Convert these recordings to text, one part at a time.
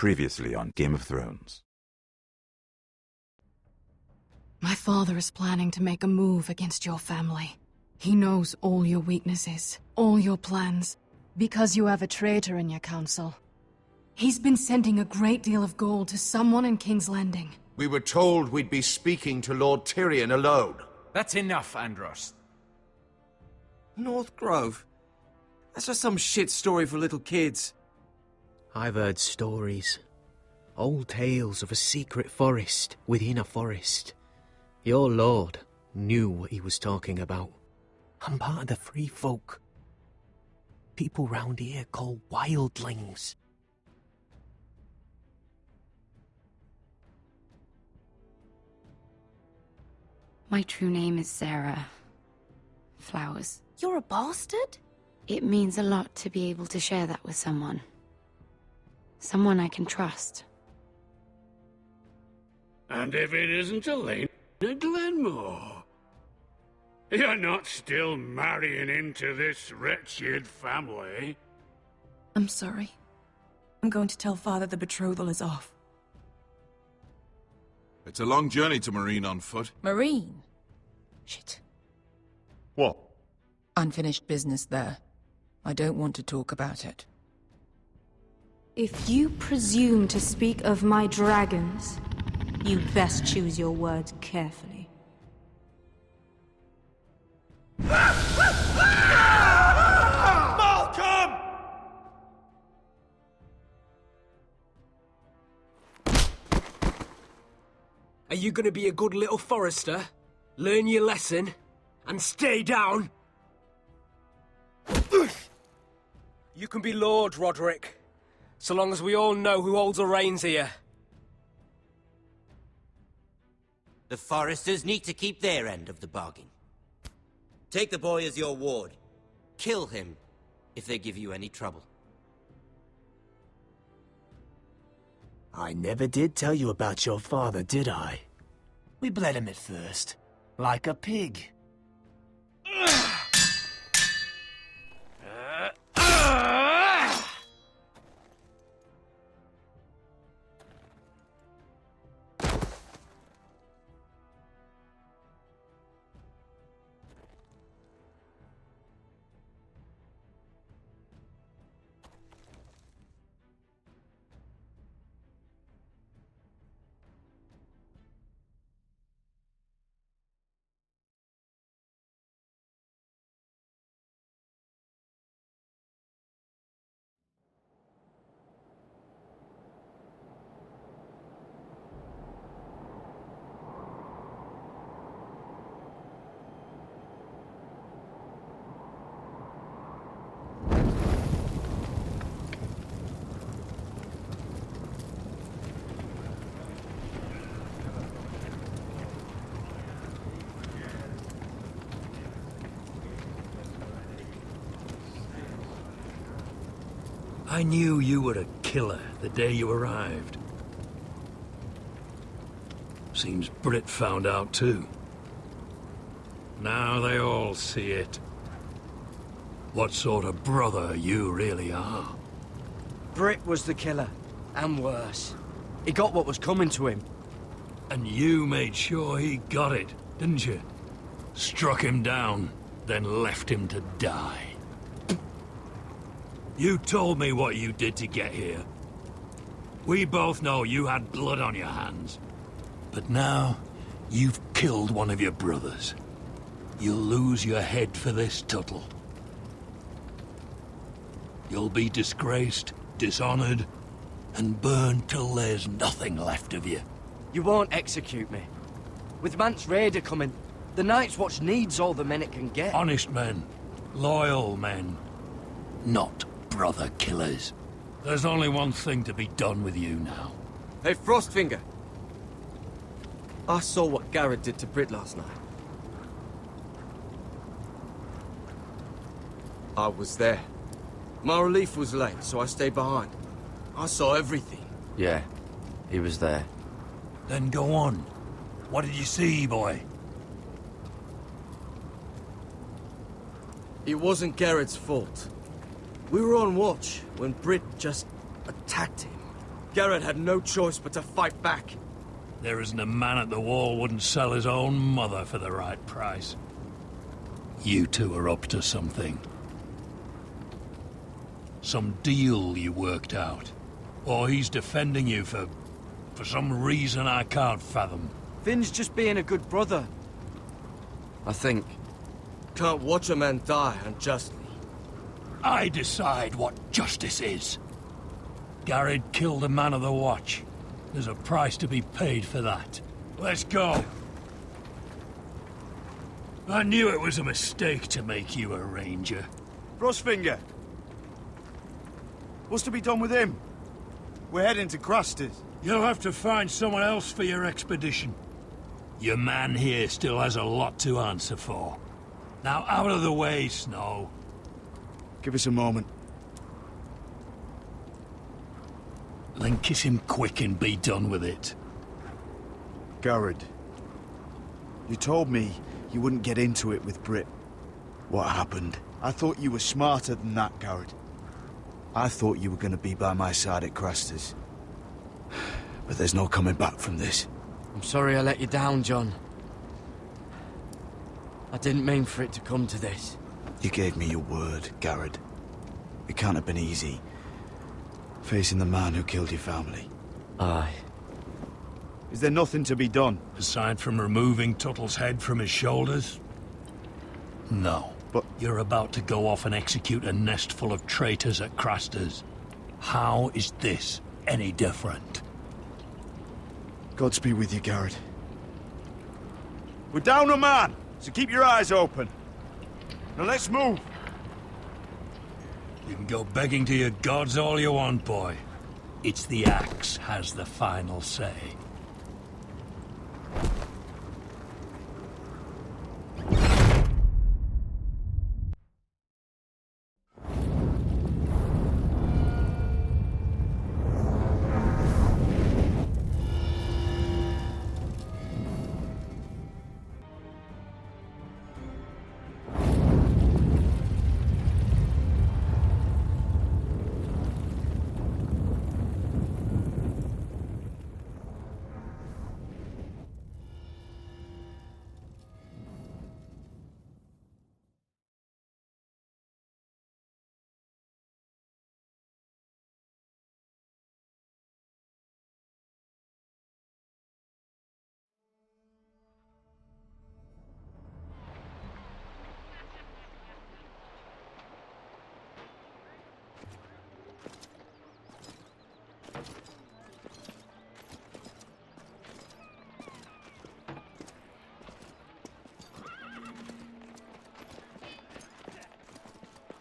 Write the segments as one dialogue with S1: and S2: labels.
S1: Previously on Game of Thrones.
S2: My father is planning to make a move against your family. He knows all your weaknesses, all your plans, because you have a traitor in your council. He's been sending a great deal of gold to someone in King's Landing.
S3: We were told we'd be speaking to Lord Tyrion alone.
S4: That's enough, Andros.
S5: North Grove? That's just some shit story for little kids.
S6: I've heard stories. Old tales of a secret forest within a forest. Your lord knew what he was talking about. I'm part of the free folk. People round here call wildlings.
S7: My true name is Sarah Flowers.
S8: You're a bastard?
S7: It means a lot to be able to share that with someone. Someone I can trust.
S9: And if it isn't Elena Glenmore, you're not still marrying into this wretched family?
S8: I'm sorry. I'm going to tell Father the betrothal is off.
S10: It's a long journey to Marine on foot.
S8: Marine? Shit.
S10: What?
S8: Unfinished business there. I don't want to talk about it.
S11: If you presume to speak of my dragons, you best choose your words carefully.
S3: Malcolm!
S5: Are you gonna be a good little forester? Learn your lesson? And stay down? You can be Lord, Roderick. So long as we all know who holds the reins here.
S12: The foresters need to keep their end of the bargain. Take the boy as your ward. Kill him if they give you any trouble.
S13: I never did tell you about your father, did I? We bled him at first, like a pig.
S9: I knew you were a killer the day you arrived. Seems Britt found out too. Now they all see it. What sort of brother you really are.
S5: Britt was the killer, and worse. He got what was coming to him.
S9: And you made sure he got it, didn't you? Struck him down, then left him to die. You told me what you did to get here. We both know you had blood on your hands. But now, you've killed one of your brothers. You'll lose your head for this, Tuttle. You'll be disgraced, dishonored, and burned till there's nothing left of you.
S5: You won't execute me. With Mance Raider coming, the Night's Watch needs all the men it can get.
S9: Honest men. Loyal men. Not brother killers. There's only one thing to be done with you now.
S5: Hey, Frostfinger. I saw what Garrett did to Britt last night. I was there. My relief was late, so I stayed behind. I saw everything.
S14: Yeah, he was there.
S9: Then go on. What did you see, boy?
S5: It wasn't Garrett's fault. We were on watch when Britt just attacked him. Garrett had no choice but to fight back.
S9: There isn't a man at the wall wouldn't sell his own mother for the right price. You two are up to something. Some deal you worked out. Or he's defending you for some reason I can't fathom.
S5: Finn's just being a good brother. I think. Can't watch a man die unjustly.
S9: I decide what justice is. Garrett killed a man of the watch. There's a price to be paid for that. Let's go. I knew it was a mistake to make you a ranger.
S15: Frostfinger! What's to be done with him? We're heading to Cruster's.
S9: You'll have to find someone else for your expedition. Your man here still has a lot to answer for. Now out of the way, Snow.
S15: Give us a moment.
S9: Then kiss him quick and be done with it.
S15: Garrett, you told me you wouldn't get into it with Britt. What happened? I thought you were smarter than that, Garrett. I thought you were going to be by my side at Cruster's. But there's no coming back from this.
S5: I'm sorry I let you down, John. I didn't mean for it to come to this.
S15: You gave me your word, Garrett. It can't have been easy. Facing the man who killed your family.
S5: Aye.
S15: Is there nothing to be done?
S9: Aside from removing Tuttle's head from his shoulders? No.
S15: But
S9: you're about to go off and execute a nest full of traitors at Craster's. How is this any different?
S15: Godspeed with you, Garrett. We're down a man, so keep your eyes open. Now let's move.
S9: You can go begging to your gods all you want, boy. It's the axe has the final say.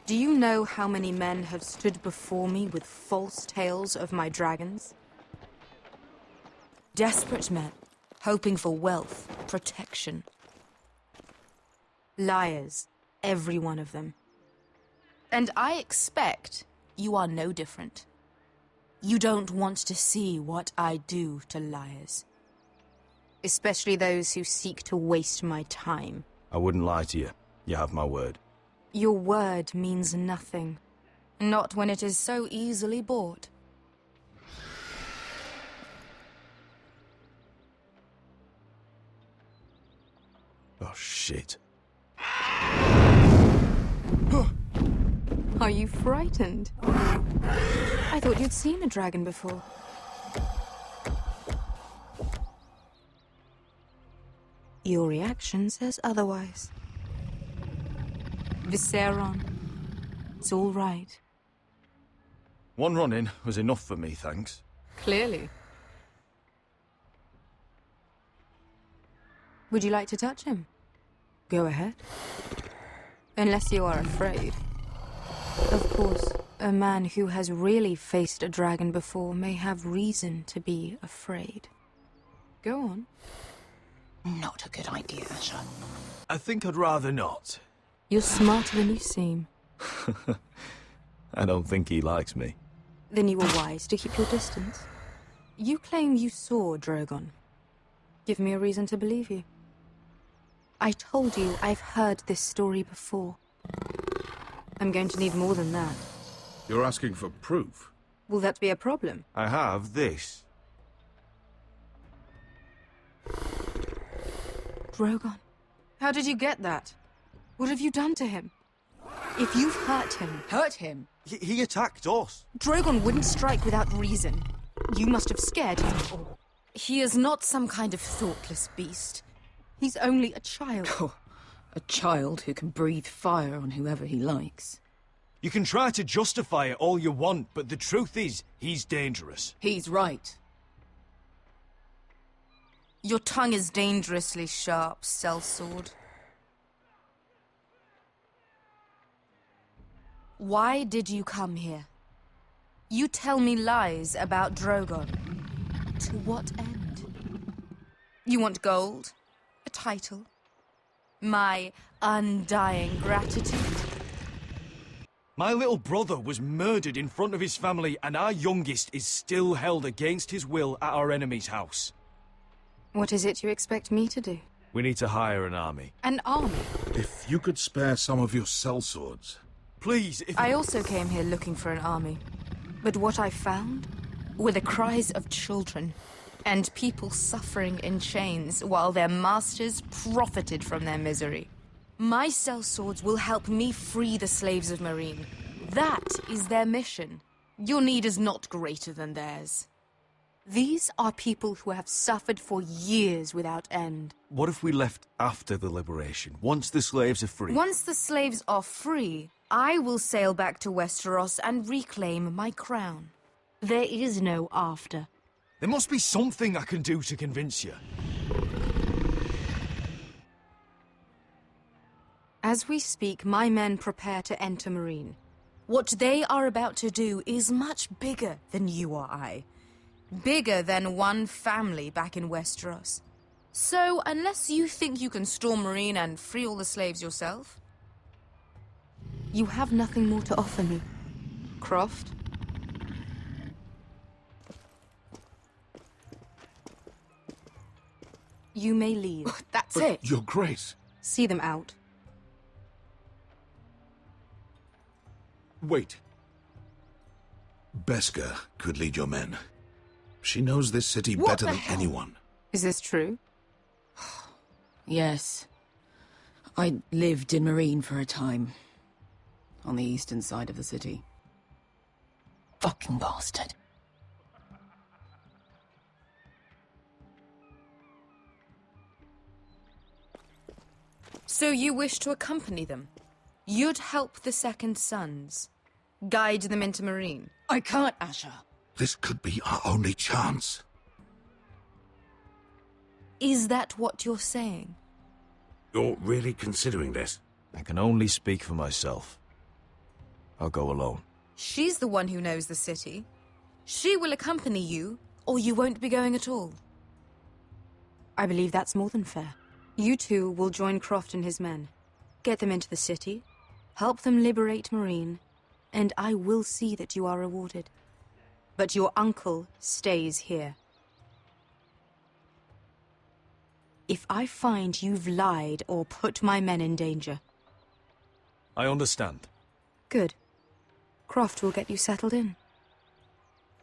S11: Do you know how many men have stood before me with false tales of my dragons? Desperate men, hoping for wealth, protection. Liars, every one of them. And I expect you are no different. You don't want to see what I do to liars. Especially those who seek to waste my time.
S1: I wouldn't lie to you. You have my word.
S11: Your word means nothing. Not when it is so easily bought.
S1: Oh, shit.
S11: Are you frightened? I thought you'd seen a dragon before. Your reaction says otherwise. Viseron. It's all right.
S1: One run-in was enough for me, thanks.
S11: Clearly. Would you like to touch him? Go ahead. Unless you are afraid. Of course, a man who has really faced a dragon before may have reason to be afraid. Go on.
S16: Not a good idea, son.
S13: I think I'd rather not.
S11: You're smarter than you seem.
S1: I don't think he likes me.
S11: Then you were wise to keep your distance. You claim you saw Drogon. Give me a reason to believe you. I told you I've heard this story before. I'm going to need more than that.
S10: You're asking for proof?
S11: Will that be a problem?
S1: I have this.
S11: Drogon, how did you get that? What have you done to him? If you've hurt him...
S5: Hurt him? He attacked us.
S11: Drogon wouldn't strike without reason. You must have scared him. He is not some kind of thoughtless beast. He's only a child.
S16: Oh, a child who can breathe fire on whoever he likes.
S5: You can try to justify it all you want, but the truth is, he's dangerous.
S16: He's right.
S11: Your tongue is dangerously sharp, sellsword. Why did you come here? You tell me lies about Drogon. To what end? You want gold? A title? My undying gratitude?
S5: My little brother was murdered in front of his family, and our youngest is still held against his will at our enemy's house.
S11: What is it you expect me to do?
S1: We need to hire an army.
S11: An army?
S10: If you could spare some of your sellswords.
S5: Please, if...
S11: I also came here looking for an army. But what I found were the cries of children and people suffering in chains while their masters profited from their misery. My sellswords will help me free the slaves of Meereen. That is their mission. Your need is not greater than theirs. These are people who have suffered for years without end.
S1: What if we left after the liberation, once the slaves are free?
S11: Once the slaves are free, I will sail back to Westeros and reclaim my crown. There is no after.
S5: There must be something I can do to convince you.
S11: As we speak, my men prepare to enter Meereen. What they are about to do is much bigger than you or I. Bigger than one family back in Westeros. So, unless you think you can storm Meereen and free all the slaves yourself, you have nothing more to offer me, Croft. You may leave.
S16: That's it.
S10: Your Grace.
S11: See them out.
S10: Wait. Beskha could lead your men. She knows this city better than anyone.
S11: Is this true?
S16: Yes. I lived in Meereen for a time. On the eastern side of the city. Fucking bastard.
S11: So you wish to accompany them? You'd help the Second Sons? Guide them into Meereen?
S16: I can't, Asher.
S10: This could be our only chance.
S11: Is that what you're saying?
S10: You're really considering this?
S1: I can only speak for myself. I'll go alone.
S11: She's the one who knows the city. She will accompany you, or you won't be going at all. I believe that's more than fair. You two will join Croft and his men. Get them into the city, help them liberate Meereen, and I will see that you are rewarded. But your uncle stays here. If I find you've lied or put my men in danger...
S5: I understand.
S11: Good. Croft will get you settled in.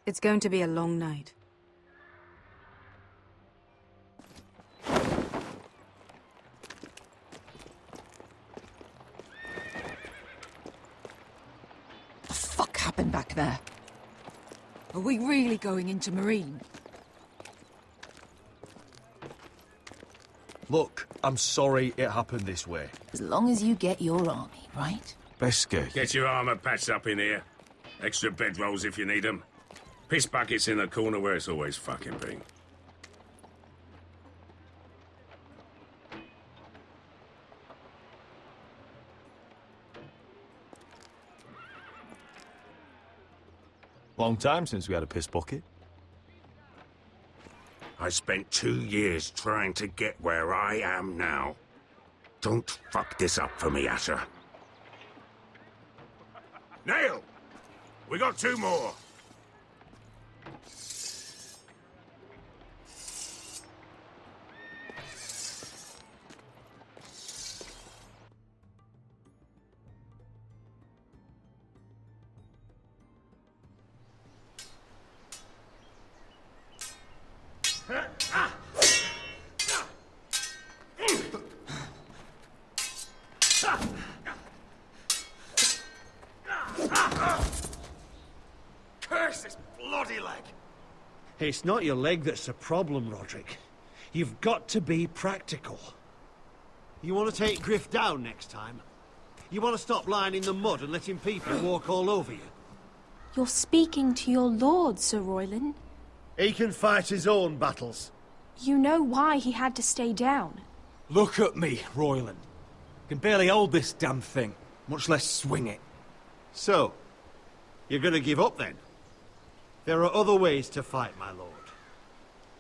S11: It's going to be a long night.
S16: What the fuck happened back there? Are we really going into Meereen?
S5: Look, I'm sorry it happened this way.
S16: As long as you get your army, right?
S1: Beskha.
S9: Get your armor patched up in here. Extra bedrolls if you need them. Piss buckets in the corner where it's always fucking been.
S1: Long time since we had a piss bucket.
S9: I spent 2 years trying to get where I am now. Don't fuck this up for me, Asher. Nail! We got 2 more!
S17: Curse this bloody leg!
S18: It's not your leg that's the problem, Roderick. You've got to be practical. You want to take Griff down next time? You want to stop lying in the mud and letting people walk all over you?
S19: You're speaking to your lord, Sir Royland.
S18: He can fight his own battles.
S19: You know why he had to stay down.
S5: Look at me, Royland. Can barely hold this damn thing, much less swing it.
S18: So, you're going to give up then? There are other ways to fight, my lord.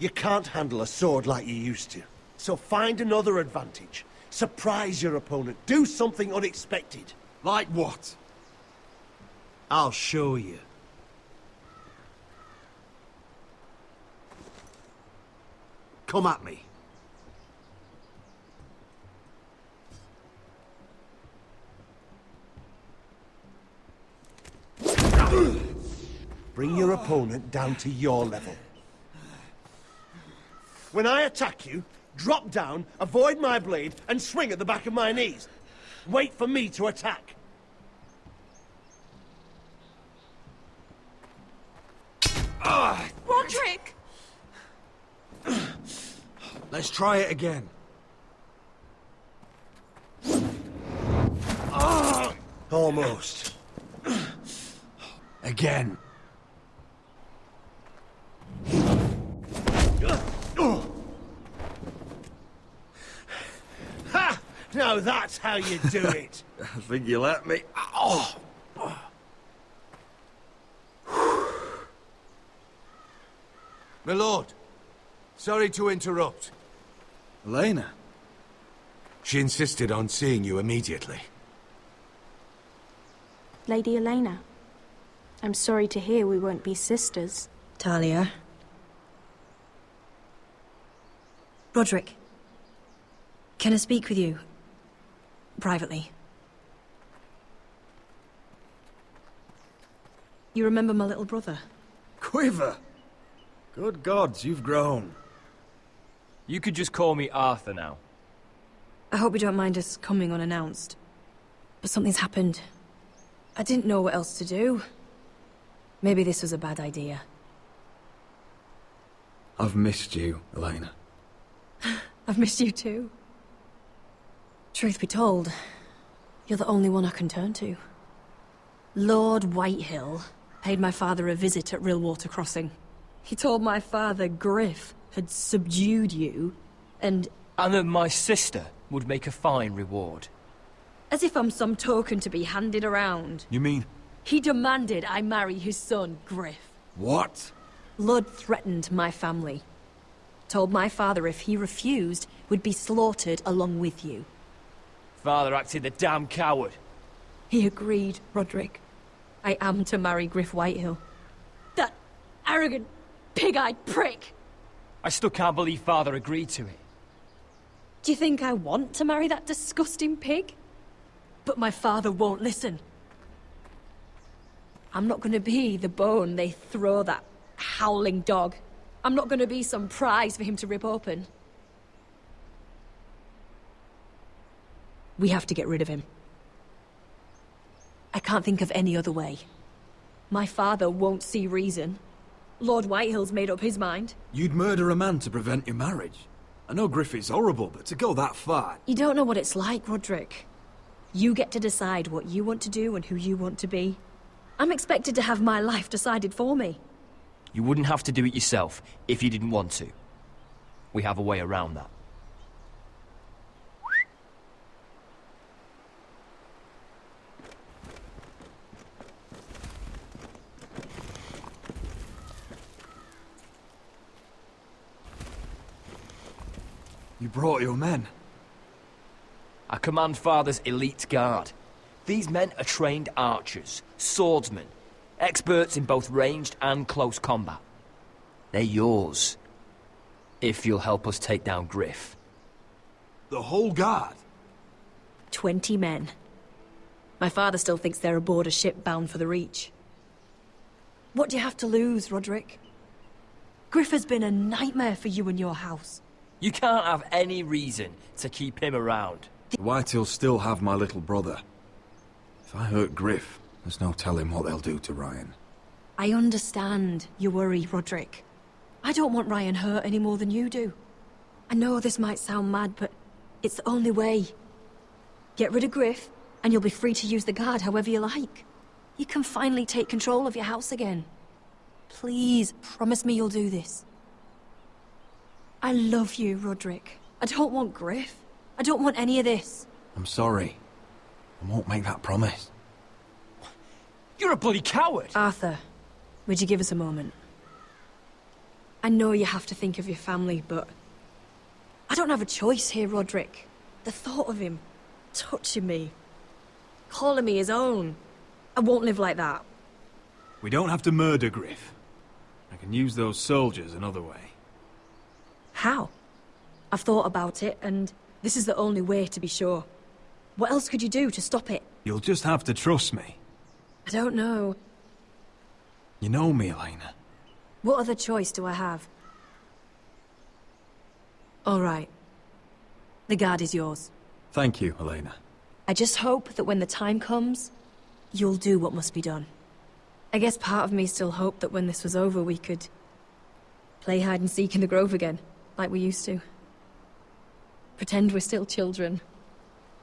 S18: You can't handle a sword like you used to. So find another advantage. Surprise your opponent. Do something unexpected.
S5: Like what?
S18: I'll show you. Come at me. Bring your opponent down to your level. When I attack you, drop down, avoid my blade, and swing at the back of my knees. Wait for me to attack.
S19: Roderick!
S5: Let's try it again.
S18: Almost.
S5: Again.
S18: Ha! Now that's how you do it.
S5: I think you let me. Oh!
S3: My lord, sorry to interrupt.
S5: Elena?
S3: She insisted on seeing you immediately.
S19: Lady Elena, I'm sorry to hear we won't be sisters.
S8: Talia. Roderick. Can I speak with you? Privately. You remember my little brother?
S5: Quiver! Good gods, you've grown.
S20: You could just call me Arthur now.
S8: I hope you don't mind us coming unannounced. But something's happened. I didn't know what else to do. Maybe this was a bad idea.
S5: I've missed you, Elena.
S8: I've missed you too. Truth be told, you're the only one I can turn to. Lord Whitehill paid my father a visit at Rillwater Crossing. He told my father Griff had subdued you, and
S20: that my sister would make a fine reward.
S8: As if I'm some token to be handed around.
S5: You mean?
S8: He demanded I marry his son, Griff.
S5: What?
S8: Lud threatened my family. Told my father if he refused, would be slaughtered along with you.
S20: Father acted the damn coward.
S8: He agreed, Roderick. I am to marry Griff Whitehill. That arrogant, pig-eyed prick!
S20: I still can't believe Father agreed to it.
S8: Do you think I want to marry that disgusting pig? But my father won't listen. I'm not gonna be the bone they throw that howling dog. I'm not gonna be some prize for him to rip open. We have to get rid of him. I can't think of any other way. My father won't see reason. Lord Whitehill's made up his mind.
S5: You'd murder a man to prevent your marriage. I know Griff is horrible, but to go that far...
S8: You don't know what it's like, Roderick. You get to decide what you want to do and who you want to be. I'm expected to have my life decided for me.
S20: You wouldn't have to do it yourself if you didn't want to. We have a way around that.
S5: You brought your men.
S20: I command Father's elite guard. These men are trained archers, swordsmen, experts in both ranged and close combat. They're yours, if you'll help us take down Griff.
S5: The whole guard?
S8: 20 men. My father still thinks they're aboard a ship bound for the Reach. What do you have to lose, Roderick? Griff has been a nightmare for you and your house.
S20: You can't have any reason to keep him around.
S21: The Whitehills still have my little brother. If I hurt Griff, there's no telling what they'll do to Ryan.
S8: I understand your worry, Roderick. I don't want Ryan hurt any more than you do. I know this might sound mad, but it's the only way. Get rid of Griff, and you'll be free to use the guard however you like. You can finally take control of your house again. Please, promise me you'll do this. I love you, Roderick. I don't want Griff. I don't want any of this.
S21: I'm sorry. I won't make that promise.
S20: You're a bloody coward!
S8: Arthur, would you give us a moment? I know you have to think of your family, but I don't have a choice here, Roderick. The thought of him touching me, calling me his own, I won't live like that.
S5: We don't have to murder Griff. I can use those soldiers another way.
S8: How? I've thought about it, and this is the only way to be sure. What else could you do to stop it?
S5: You'll just have to trust me.
S8: I don't know.
S5: You know me, Elena.
S8: What other choice do I have? All right. The guard is yours.
S5: Thank you, Elena.
S8: I just hope that when the time comes, you'll do what must be done. I guess part of me still hoped that when this was over we could play hide and seek in the grove again, like we used to. Pretend we're still children.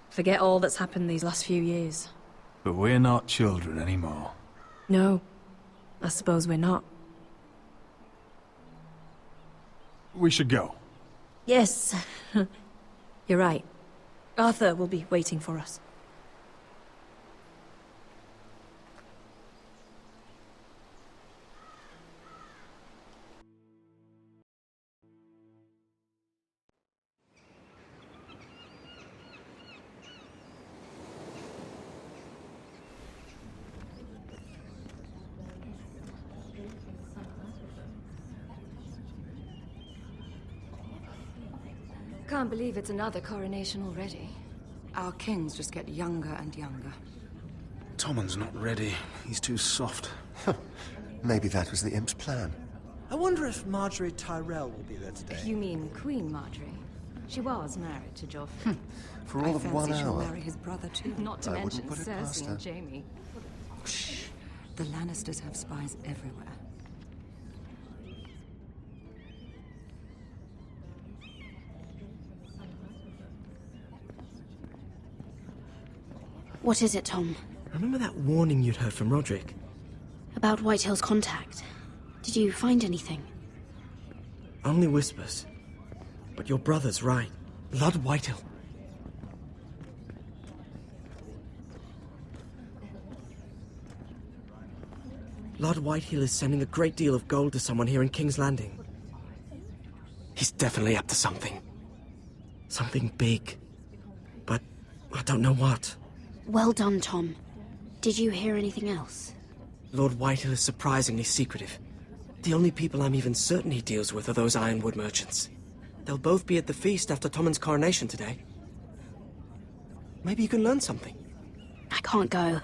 S8: Forget all that's happened these last few years.
S5: But we're not children anymore.
S8: No, I suppose we're not.
S5: We should go.
S8: Yes, you're right. Arthur will be waiting for us.
S16: Can't believe it's another coronation already. Our kings just get younger and younger.
S10: Tommen's not ready. He's too soft.
S3: Maybe that was the imp's plan.
S22: I wonder if Marjorie Tyrell will be there today.
S16: You mean Queen Marjorie? She was married to Joffrey.
S3: For all of 1
S16: she'll
S3: hour.
S16: marry his brother too. Not to
S3: I wouldn't
S16: mention
S3: put it past
S16: Cersei
S3: her.
S16: and Jaime. Shh. The Lannisters have spies everywhere.
S7: What is it, Tom?
S6: Remember that warning you'd heard from Roderick?
S7: About Whitehill's contact. Did you find anything?
S6: Only whispers. But your brother's right. Lord Whitehill. Lord Whitehill is sending a great deal of gold to someone here in King's Landing. He's definitely up to something. Something big. But I don't know what.
S7: Well done, Tom. Did you hear anything else?
S6: Lord Whitehill is surprisingly secretive. The only people I'm even certain he deals with are those ironwood merchants. They'll both be at the feast after Tommen's coronation today. Maybe you can learn something.
S7: I can't go.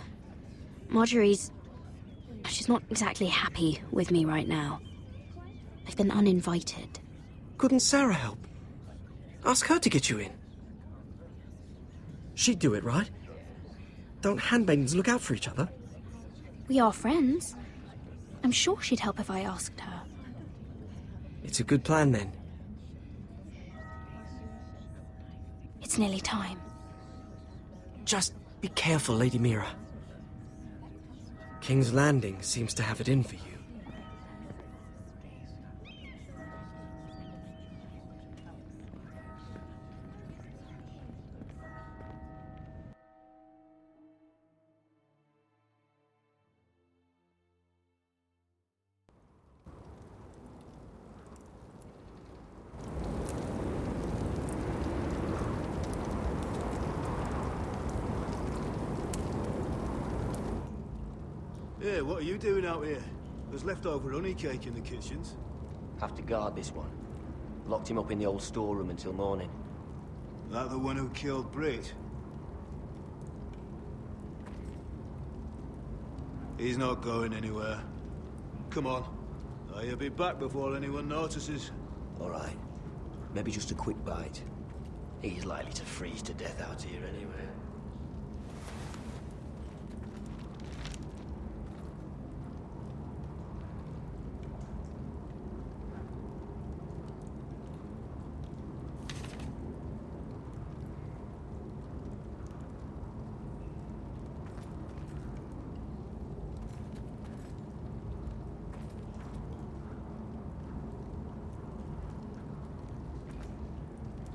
S7: She's not exactly happy with me right now. I've been uninvited.
S6: Couldn't Sarah help? Ask her to get you in. She'd do it, right? Don't handmaidens look out for each other?
S7: We are friends. I'm sure she'd help if I asked her.
S6: It's a good plan, then.
S7: It's nearly time.
S6: Just be careful, Lady Mira. King's Landing seems to have it in for you.
S23: Yeah, what are you doing out here? There's leftover honey cake in the kitchens.
S14: Have to guard this one. Locked him up in the old storeroom until morning.
S23: That the one who killed Brit? He's not going anywhere. Come on. You'll be back before anyone notices.
S14: All right. Maybe just a quick bite. He's likely to freeze to death out here anyway.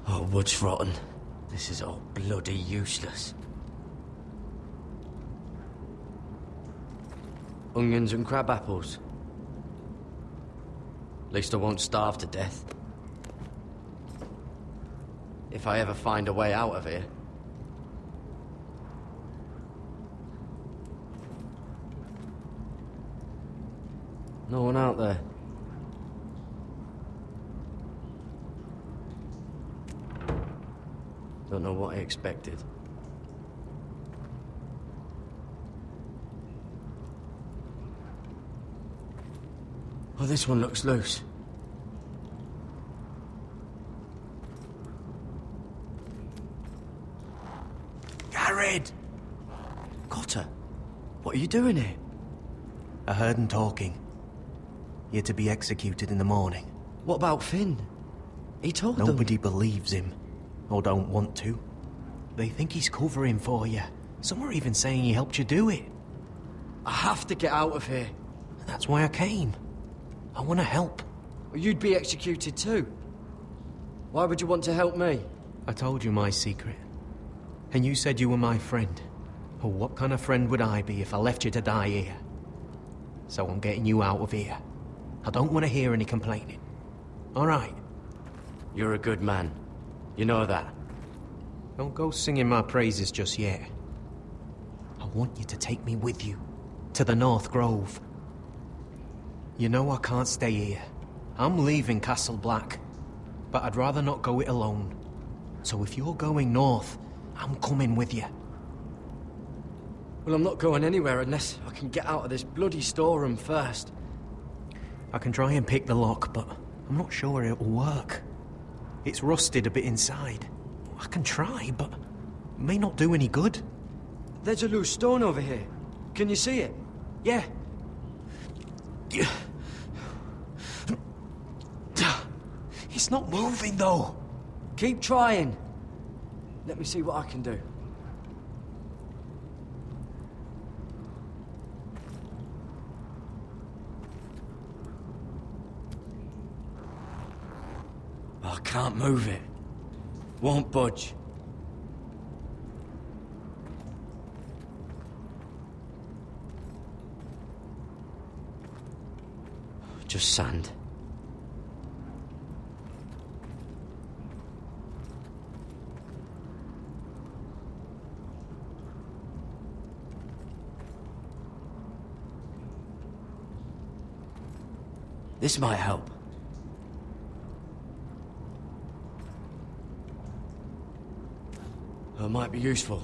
S20: Oh, wood's rotten. This is all bloody useless. Onions and crab apples. At least I won't starve to death. If I ever find a way out of here. No one out there. Don't know what I expected. Oh, this one looks loose. Garrett! Cotter, what are you doing here?
S6: I heard him talking. You're to be executed in the morning.
S20: What about Finn? He told them.
S6: Nobody believes him. Or don't want to. They think he's covering for you. Some are even saying he helped you do it.
S20: I have to get out of here.
S6: That's why I came. I want to help.
S20: Well, you'd be executed too. Why would you want to help me?
S6: I told you my secret. And you said you were my friend. Well, what kind of friend would I be if I left you to die here? So I'm getting you out of here. I don't want to hear any complaining. All right?
S20: You're a good man. You know that.
S6: Don't go singing my praises just yet. I want you to take me with you. To the North Grove. You know I can't stay here. I'm leaving Castle Black. But I'd rather not go it alone. So if you're going north, I'm coming with you.
S20: Well, I'm not going anywhere unless I can get out of this bloody storeroom first.
S6: I can try and pick the lock, but I'm not sure it'll work. It's rusted a bit inside. I can try, but it may not do any good.
S20: There's a loose stone over here. Can you see it? Yeah.
S6: It's not moving, though.
S20: Keep trying. Let me see what I can do. I can't move it. Won't budge. Just sand. This might help. It might be useful.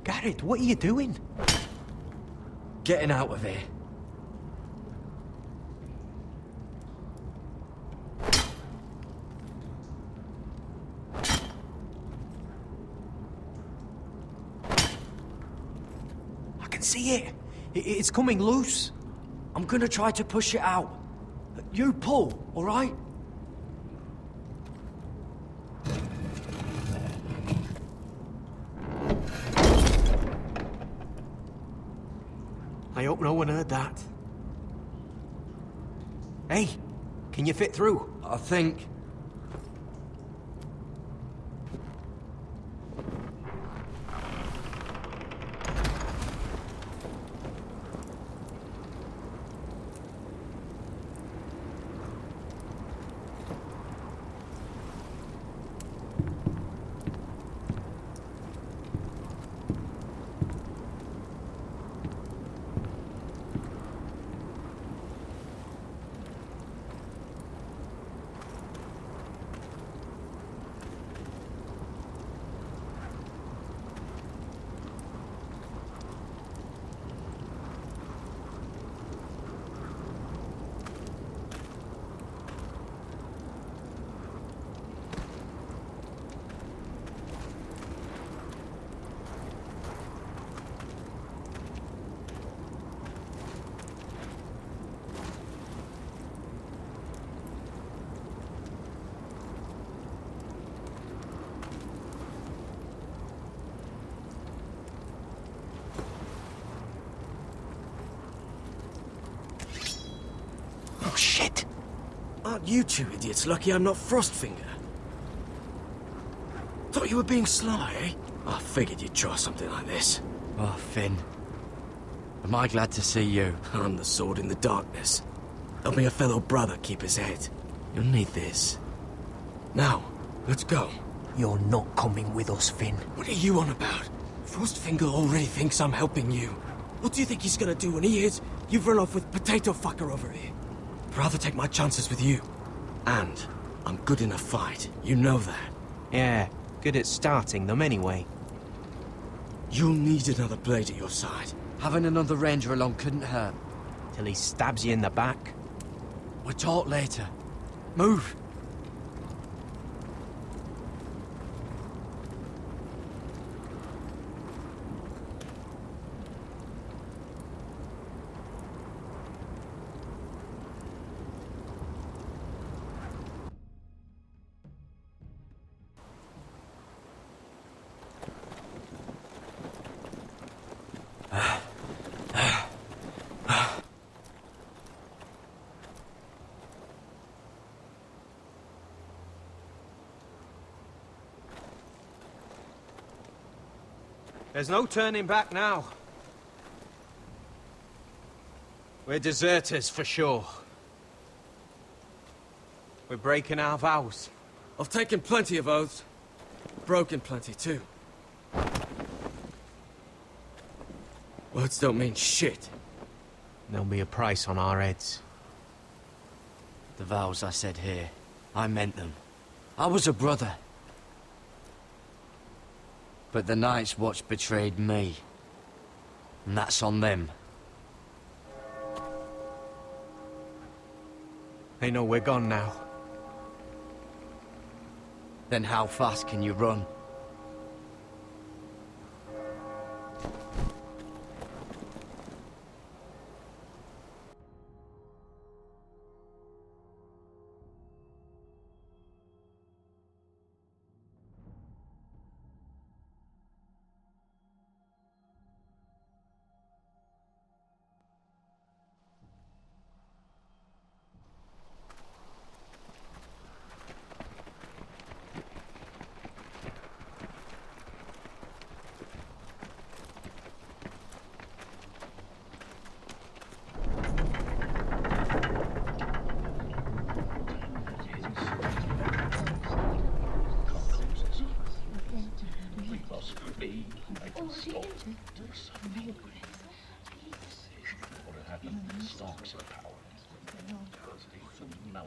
S6: Garrett, what are you doing?
S20: Getting out of here.
S6: I can see it. It's coming loose.
S20: I'm gonna try to push it out. You pull, all right?
S6: I hope no one heard that. Hey, can you fit through?
S20: I think.
S13: You two idiots lucky I'm not Frostfinger. Thought you were being sly, eh? I figured you'd try something like this.
S20: Oh, Finn. Am I glad to see you?
S13: I'm the sword in the darkness. Helping a fellow brother keep his head. You'll need this. Now, let's go.
S6: You're not coming with us, Finn.
S13: What are you on about? Frostfinger already thinks I'm helping you. What do you think he's gonna do when he hears you've run off with Potato Fucker over here? I'd rather take my chances with you. And I'm good in a fight. You know that.
S6: Yeah, good at starting them anyway.
S13: You'll need another blade at your side.
S20: Having another ranger along couldn't hurt.
S6: Till he stabs you in the back.
S20: We'll talk later. Move!
S6: There's no turning back now. We're deserters for sure. We're breaking our vows.
S13: I've taken plenty of oaths. Broken plenty too. Words don't mean shit.
S6: There'll be a price on our heads.
S20: The vows I said here, I meant them. I was a brother. But the Night's Watch betrayed me. And that's on them.
S6: They know we're gone now.
S20: Then how fast can you run?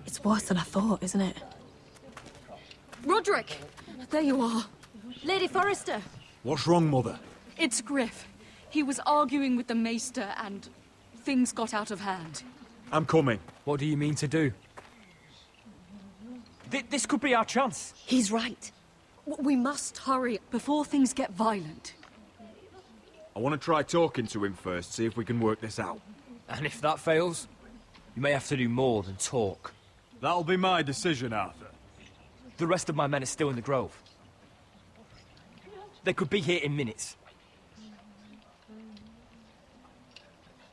S8: It's worse than I thought, isn't it?
S2: Roderick! There you are. Lady Forrester!
S5: What's wrong, Mother?
S2: It's Griff. He was arguing with the Maester and things got out of hand.
S5: I'm coming.
S20: What do you mean to do? This could be our chance.
S2: He's right. We must hurry before things get violent.
S5: I want to try talking to him first, see if we can work this out.
S20: And if that fails, you may have to do more than talk.
S5: That'll be my decision, Arthur.
S20: The rest of my men are still in the grove. They could be here in minutes.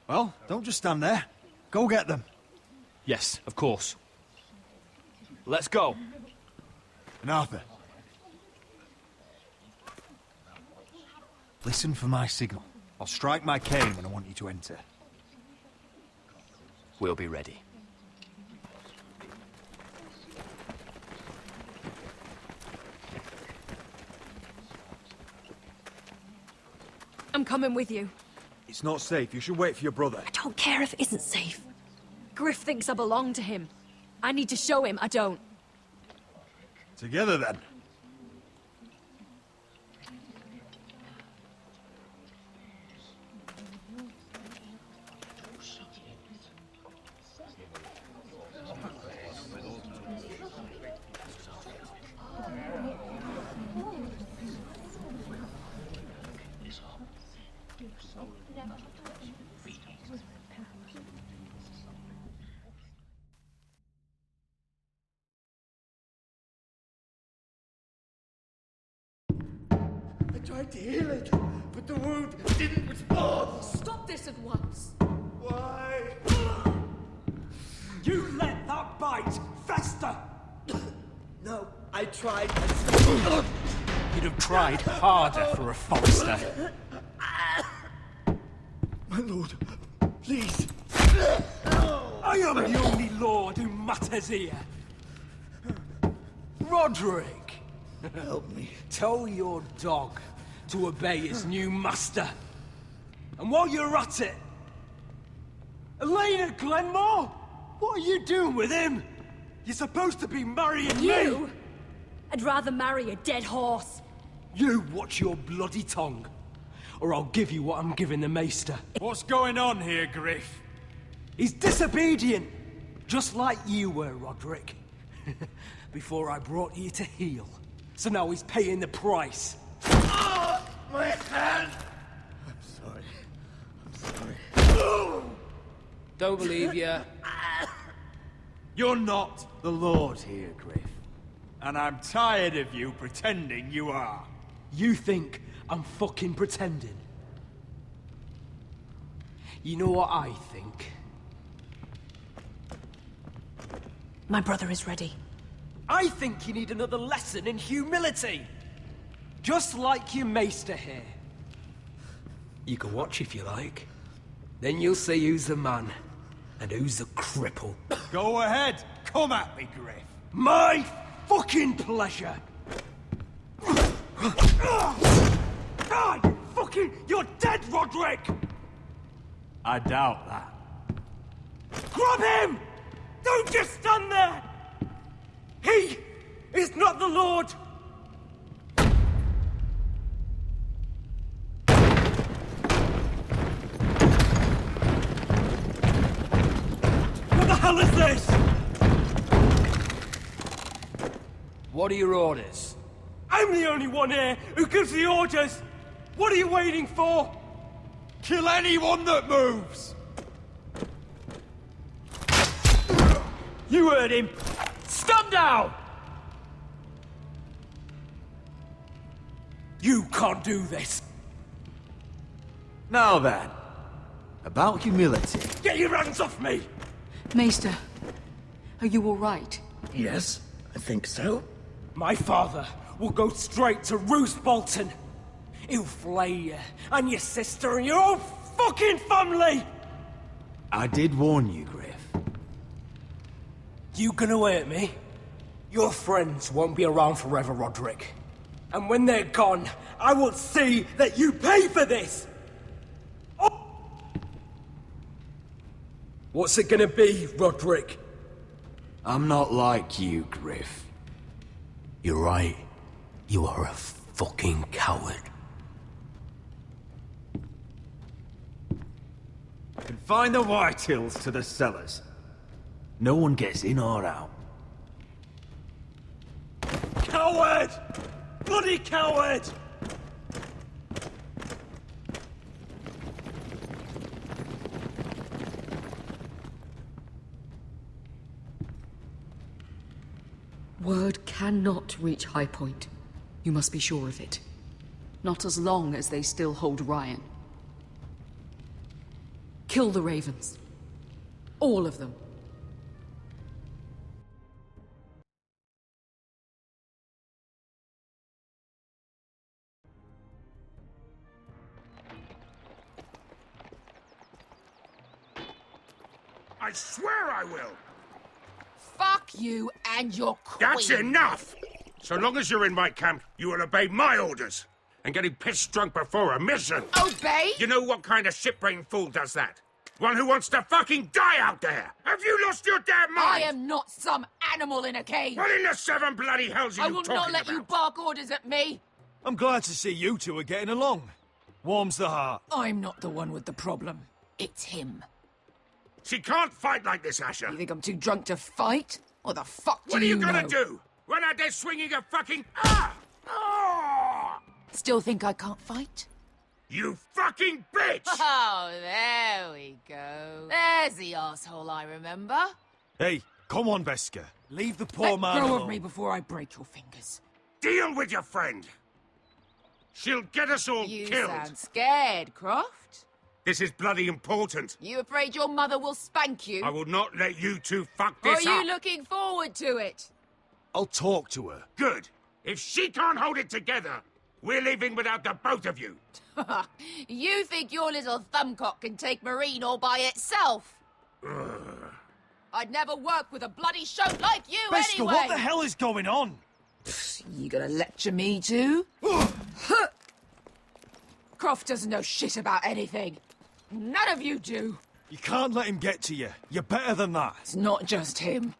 S15: Well, don't just stand there. Go get them.
S20: Yes, of course. Let's go.
S15: And Arthur, listen for my signal. I'll strike my cane when I want you to enter.
S20: We'll be ready.
S8: I'm coming with you.
S5: It's not safe. You should wait for your brother.
S8: I don't care if it isn't safe. Griff thinks I belong to him. I need to show him I don't.
S15: Together, then.
S17: I tried to heal it, but the wound didn't respond.
S2: Stop this at once.
S17: Why?
S13: You let that bite fester master!
S14: No, I tried.
S20: You'd have tried harder for a Forester.
S17: My lord, please.
S13: I am the only lord who matters here. Roderick!
S17: Help me.
S13: Tell your dog to obey his new master. And while you're at it... Elena Glenmore? What are you doing with him? You're supposed to be marrying
S8: You?
S13: me!
S8: I'd rather marry a dead horse.
S13: You watch your bloody tongue, or I'll give you what I'm giving the Maester.
S5: What's going on here, Griff?
S13: He's disobedient, just like you were, Roderick. Before I brought you to heel. So now he's paying the price.
S17: Oh, my hand! I'm sorry.
S20: Don't believe you.
S5: You're not the Lord here, Griff. And I'm tired of you pretending you are.
S13: You think I'm fucking pretending? You know what I think?
S8: My brother is ready.
S13: I think you need another lesson in humility. Just like your maester here. You can watch if you like. Then you'll see who's the man, and who's the cripple.
S5: Go ahead, come at me, Griff.
S13: My fucking pleasure! God, you're dead, Roderick!
S5: I doubt that.
S13: Grab him! Don't just stand there! He is not the Lord! What the hell is this?
S20: What are your orders?
S13: I'm the only one here who gives the orders! What are you waiting for?
S5: Kill anyone that moves!
S13: You heard him!
S20: Stand down!
S13: You can't do this!
S21: Now then, about humility.
S13: Get your hands off me!
S2: Maester, are you all right?
S17: Yes, I think so.
S13: My father will go straight to Roose Bolton. He'll flay you, and your sister, and your whole fucking family!
S21: I did warn you, Griff.
S13: You gonna hurt me? Your friends won't be around forever, Roderick. And when they're gone, I will see that you pay for this! Oh. What's it gonna be, Roderick?
S21: I'm not like you, Griff.
S14: You're right. You are a fucking coward.
S21: Confine the Whitehills to the cellars. No one gets in or out.
S13: Coward! Bloody coward!
S2: Word cannot reach High Point. You must be sure of it. Not as long as they still hold Ryan. Kill the Ravens. All of them.
S4: I swear I will!
S11: Fuck you and your queen.
S4: That's enough! So long as you're in my camp, you will obey my orders. And getting pissed drunk before a mission.
S11: Obey?
S4: You know what kind of shitbrain fool does that? One who wants to fucking die out there! Have you lost your damn mind?
S11: I am not some animal in a cage.
S4: What in the seven bloody hells are
S11: I
S4: you
S11: will
S4: talking
S11: not let
S4: about?
S11: you bark orders at me.
S5: I'm glad to see you two are getting along. Warms the heart.
S11: I'm not the one with the problem. It's him.
S4: She can't fight like this, Asher.
S11: You think I'm too drunk to fight? What the fuck do
S4: What are you
S11: know?
S4: gonna do? Run out there swinging a fucking... Ah! Ah!
S11: Still think I can't fight?
S4: You fucking bitch!
S11: Oh, there we go. There's the asshole I remember.
S5: Hey, come on, Veska. Leave the poor man
S11: Let go
S5: alone.
S11: of me before I break your fingers.
S4: Deal with your friend. She'll get us all
S11: You
S4: killed.
S11: sound scared, Croft.
S4: This is bloody important.
S11: You afraid your mother will spank you?
S4: I will not let you two fuck
S11: Or are
S4: this
S11: you
S4: up.
S11: looking forward to it?
S15: I'll talk to her.
S4: Good. If she can't hold it together, we're leaving without the both of you.
S11: You think your little thumbcock can take Marine all by itself? I'd never work with a bloody shote like you
S5: Beskha,
S11: anyway!
S5: what the hell is going on?
S16: You gonna lecture me too?
S11: Croft doesn't know shit about anything. None of you do.
S5: You can't let him get to you. You're better than that.
S16: It's not just him.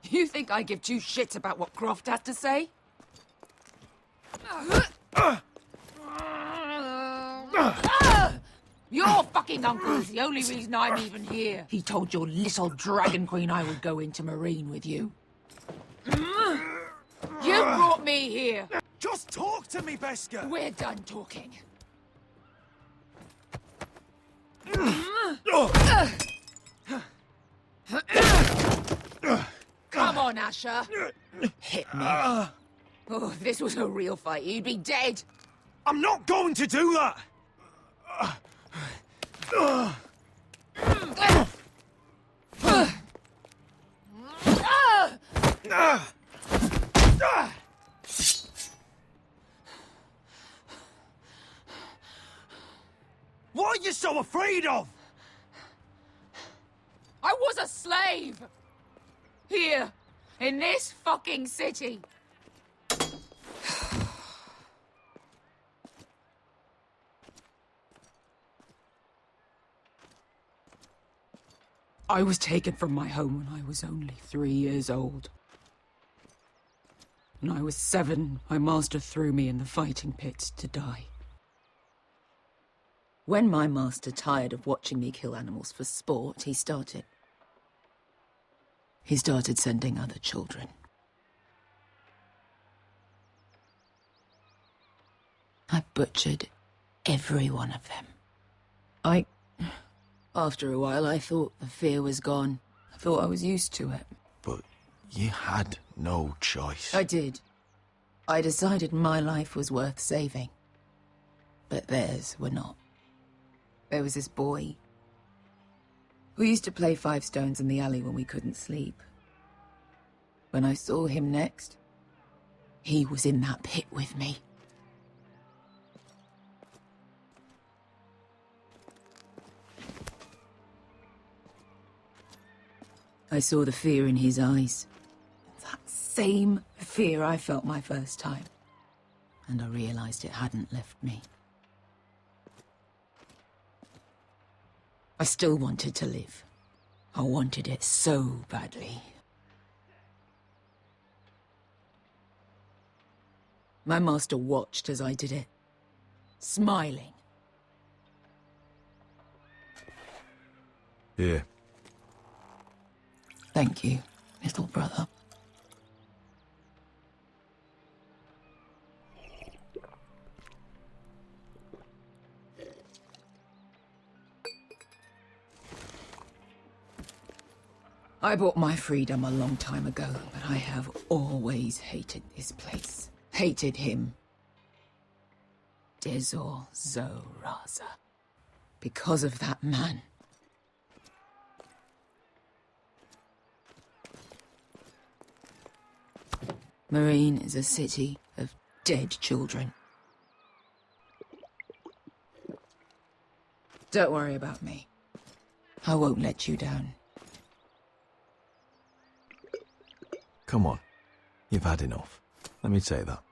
S11: You think I give two shits about what Croft has to say? Your fucking uncle is the only reason I'm even here. He told your little dragon queen I would go into Marine with you. You brought me here.
S5: Just talk to me, Beskha.
S11: We're done talking. Come on, Asher.
S16: Hit me.
S11: Oh, if this was a real fight, you'd be dead.
S5: I'm not going to do that. What are you so afraid of?
S11: I was a slave. Here, in this fucking city. I was taken from my home when I was only 3 years old. When I was 7, my master threw me in the fighting pits to die.
S16: When my master tired of watching me kill animals for sport, he started sending other children. I butchered every one of them. After a while, I thought the fear was gone. I thought I was used to it.
S15: But you had no choice.
S16: I did. I decided my life was worth saving. But theirs were not. There was this boy. We used to play 5 stones in the alley when we couldn't sleep. When I saw him next, he was in that pit with me. I saw the fear in his eyes. That same fear I felt my first time. And I realized it hadn't left me. I still wanted to live. I wanted it so badly. My master watched as I did it, smiling.
S21: Here.
S16: Thank you, little brother. I bought my freedom a long time ago, but I have always hated this place. Hated him. Dezor Zoraza. Because of that man. Marine is a city of dead children. Don't worry about me. I won't let you down.
S21: Come on. You've had enough. Let me say that.